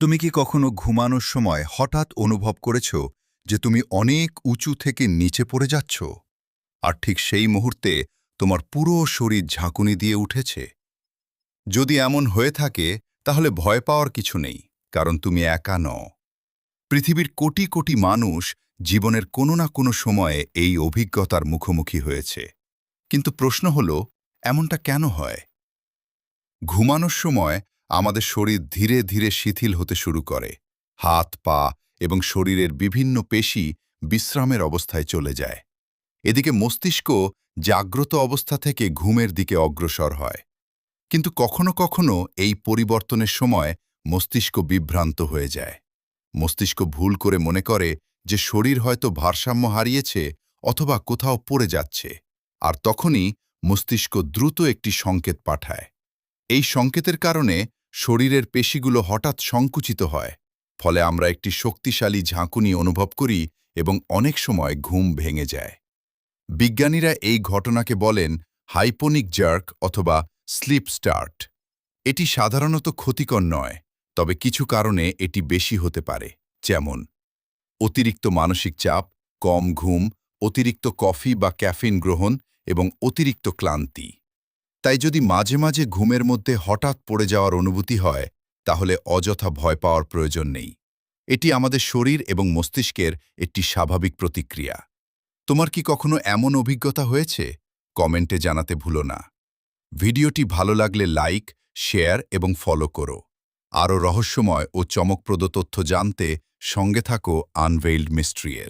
তুমি কি কখনো ঘুমানোর সময় হঠাৎ অনুভব করেছ যে তুমি অনেক উঁচু থেকে নিচে পড়ে যাচ্ছ, আর ঠিক সেই মুহূর্তে তোমার পুরো শরীর ঝাঁকুনি দিয়ে উঠেছে? যদি এমন হয়ে থাকে তাহলে ভয় পাওয়ার কিছু নেই, কারণ তুমি একা নও। পৃথিবীর কোটি কোটি মানুষ জীবনের কোনো না কোনো সময়ে এই অভিজ্ঞতার মুখোমুখি হয়েছে। কিন্তু প্রশ্ন হল, এমনটা কেন হয়? ঘুমানোর সময় আমাদের শরীর ধীরে ধীরে শিথিল হতে শুরু করে। হাত, পা এবং শরীরের বিভিন্ন পেশি বিশ্রামের অবস্থায় চলে যায়। এদিকে মস্তিষ্ক জাগ্রত অবস্থা থেকে ঘুমের দিকে অগ্রসর হয়। কিন্তু কখনো কখনো এই পরিবর্তনের সময় মস্তিষ্ক বিভ্রান্ত হয়ে যায়। মস্তিষ্ক ভুল করে মনে করে যে শরীর হয়তো ভারসাম্য হারিয়েছে অথবা কোথাও পড়ে যাচ্ছে, আর তখনই মস্তিষ্ক দ্রুত একটি সংকেত পাঠায়। এই সংকেতের কারণে শরীরের পেশিগুলো হঠাৎ সংকুচিত হয়, ফলে আমরা একটি শক্তিশালী ঝাঁকুনি অনুভব করি এবং অনেক সময় ঘুম ভেঙে যায়। বিজ্ঞানীরা এই ঘটনাকে বলেন হাইপোনিক জার্ক অথবা স্লিপ স্টার্ট। এটি সাধারণত ক্ষতিকর নয়, তবে কিছু কারণে এটি বেশি হতে পারে, যেমন অতিরিক্ত মানসিক চাপ, কম ঘুম, অতিরিক্ত কফি বা ক্যাফিন গ্রহণ এবং অতিরিক্ত ক্লান্তি। তাই যদি মাঝে মাঝে ঘুমের মধ্যে হঠাৎ পড়ে যাওয়ার অনুভূতি হয়, তাহলে অযথা ভয় পাওয়ার প্রয়োজন নেই। এটি আমাদের শরীর এবং মস্তিষ্কের একটি স্বাভাবিক প্রতিক্রিয়া। তোমার কি কখনো এমন অভিজ্ঞতা হয়েছে? কমেন্টে জানাতে ভুলো না। ভিডিওটি ভালো লাগলে লাইক, শেয়ার এবং ফলো করো। আরও রহস্যময় ও চমকপ্রদ তথ্য জানতে সঙ্গে থাকো আনভেইলড মিস্ট্রিয়ের।